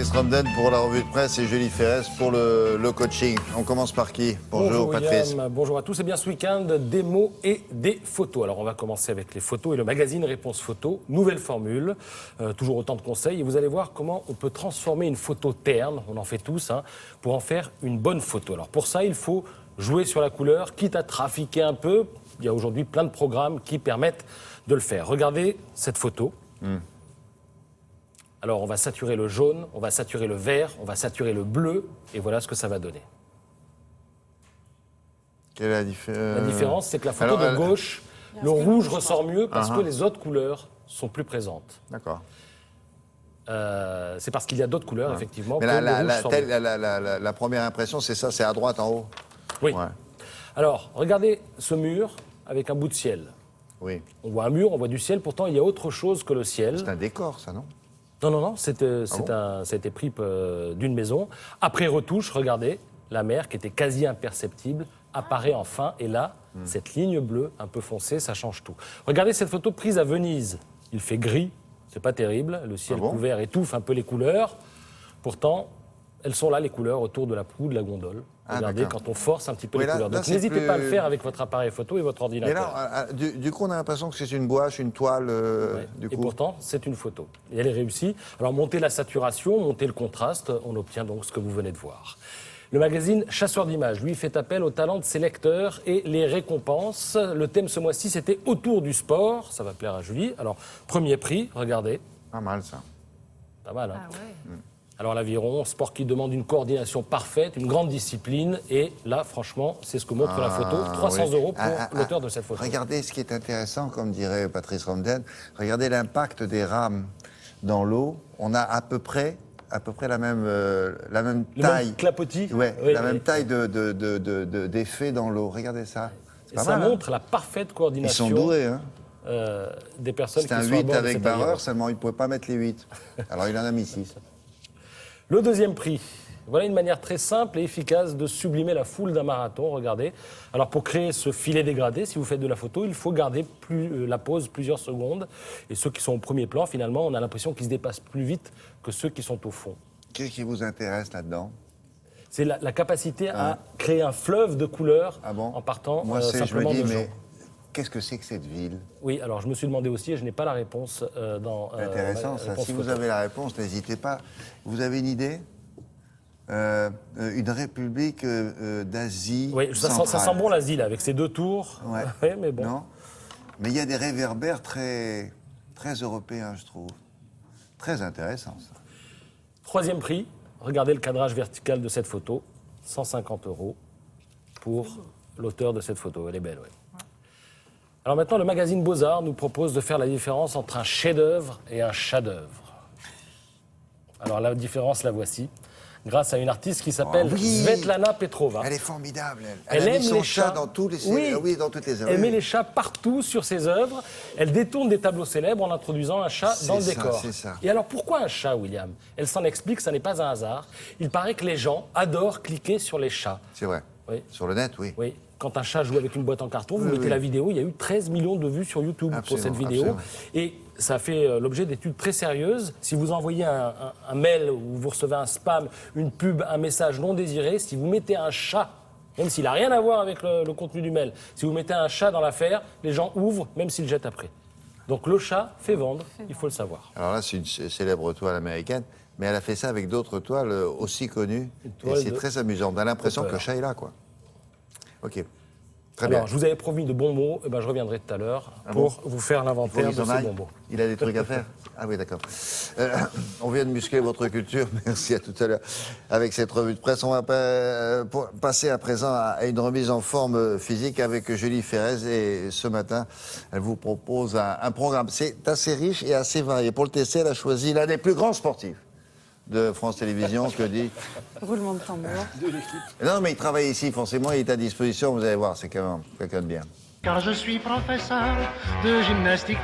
Patrice Ramden pour la revue de presse et Julie Ferrez pour le coaching. On commence par qui? Bonjour Patrice. William, bonjour à tous. Et bien ce week-end, des mots et des photos. Alors on va commencer avec les photos et le magazine Réponse Photo. Nouvelle formule, toujours autant de conseils. Et vous allez voir comment on peut transformer une photo terne, on en fait tous, pour en faire une bonne photo. Alors pour ça, il faut jouer sur la couleur, quitte à trafiquer un peu. Il y a aujourd'hui plein de programmes qui permettent de le faire. Regardez cette photo. Alors on va saturer le jaune, on va saturer le vert, on va saturer le bleu, et voilà ce que ça va donner. Quelle est la différence? La différence, c'est que la photo de gauche, le rouge ressort mieux parce que les autres couleurs sont plus présentes. D'accord. C'est parce qu'il y a d'autres couleurs, effectivement. Mais que le rouge sort mieux. la première impression, c'est ça, c'est à droite en haut. Oui. Ouais. Alors, regardez ce mur avec un bout de ciel. Oui. On voit un mur, on voit du ciel, pourtant il y a autre chose que le ciel. C'est un décor, ça, non? Non, ça a été pris d'une maison. Après retouche, regardez, la mer qui était quasi imperceptible apparaît enfin. Et là, cette ligne bleue un peu foncée, ça change tout. Regardez cette photo prise à Venise. Il fait gris, c'est pas terrible. Le ciel couvert étouffe un peu les couleurs. Pourtant, elles sont là, les couleurs, autour de la proue de la gondole. Regardez, quand on force un petit peu les couleurs. Donc n'hésitez pas à le faire avec votre appareil photo et votre ordinateur. Mais là, du coup, on a l'impression que c'est une gouache, une toile, du coup. Et pourtant, c'est une photo. Et elle est réussie. Alors, montez la saturation, montez le contraste, on obtient donc ce que vous venez de voir. Le magazine Chasseur d'images, lui, fait appel au talent de ses lecteurs et les récompense. Le thème ce mois-ci, c'était autour du sport. Ça va plaire à Julie. Alors, premier prix, regardez. Pas mal, ça. Pas mal, hein. Ah ouais. Alors l'aviron, sport qui demande une coordination parfaite, une grande discipline. Et là, franchement, c'est ce que montre la photo. 300 € pour l'auteur de cette photo. Regardez ce qui est intéressant, comme dirait Patrice Ramden. Regardez l'impact des rames dans l'eau. On a à peu près la même taille. Même clapotis. Ouais, la même taille d'effet dans l'eau. Regardez ça. Et ça montre la parfaite coordination. Ils sont doués, hein. Des personnes qui sont à bord C'est un 8 de avec cet barreur, aviron. seulement il ne pouvait pas mettre les 8. Alors il en a mis 6. Le deuxième prix. Voilà une manière très simple et efficace de sublimer la foule d'un marathon. Regardez. Alors pour créer ce filet dégradé, si vous faites de la photo, il faut garder la pose plusieurs secondes. Et ceux qui sont au premier plan, finalement, on a l'impression qu'ils se dépassent plus vite que ceux qui sont au fond. Qu'est-ce qui vous intéresse là-dedans? C'est la capacité à créer un fleuve de couleurs en partant Moi, simplement je me de dis, gens. mais qu'est-ce que c'est que cette ville? Oui, alors je me suis demandé aussi et je n'ai pas la réponse dans C'est intéressant, ça. réponse Si vous photo. avez la réponse, n'hésitez pas. Vous avez une idée? Une république d'Asie Oui, ça centrale. sent bon l'Asie, là, avec ses deux tours. Ouais. Ouais, mais bon. Non? Mais il y a des réverbères très, très européens, je trouve. Très intéressant, ça. Troisième prix, regardez le cadrage vertical de cette photo, 150 € pour l'auteur de cette photo. Elle est belle, oui. Alors maintenant, le magazine Beaux-Arts nous propose de faire la différence entre un chef-d'œuvre et un chat-d'œuvre. Alors la différence, la voici. Grâce à une artiste qui s'appelle Svetlana Petrova. Elle est formidable, elle. Elle a aime mis son les chat chats dans tous les... Oui, dans toutes les œuvres. Elle met les chats partout sur ses œuvres. Elle détourne des tableaux célèbres en introduisant un chat dans le décor. C'est ça. Et alors pourquoi un chat, William? Elle s'en explique, ça n'est pas un hasard. Il paraît que les gens adorent cliquer sur les chats. C'est vrai. Oui. Sur le net, oui. Oui. Quand un chat joue avec une boîte en carton, vous mettez la vidéo, il y a eu 13 millions de vues sur YouTube pour cette vidéo. Absolument. Et ça fait l'objet d'études très sérieuses. Si vous envoyez un mail ou vous recevez un spam, une pub, un message non désiré, si vous mettez un chat, même s'il n'a rien à voir avec le contenu du mail, si vous mettez un chat dans l'affaire, les gens ouvrent, même s'ils jettent après. Donc le chat fait vendre, il faut le savoir. Alors là, c'est une célèbre toile américaine, mais elle a fait ça avec d'autres toiles aussi connues. Et c'est très amusant. On a l'impression que le chat est là, quoi. Ok. Très bien. Alors, je vous avais promis de bons mots, et ben, je reviendrai tout à l'heure pour vous faire l'inventaire de ces bons mots. Il a des trucs à faire? Ah oui, d'accord. On vient de muscler votre culture, merci, à tout à l'heure. Avec cette revue de presse, on va passer à présent à une remise en forme physique avec Julie Ferrez. Et ce matin, elle vous propose un programme. C'est assez riche et assez varié. Pour le tester, elle a choisi l'un des plus grands sportifs de France Télévisions, que dit... Roulement de tambour. Non, mais il travaille ici, forcément, il est à disposition, vous allez voir, c'est quand même quelqu'un de bien. Car je suis professeur de gymnastique.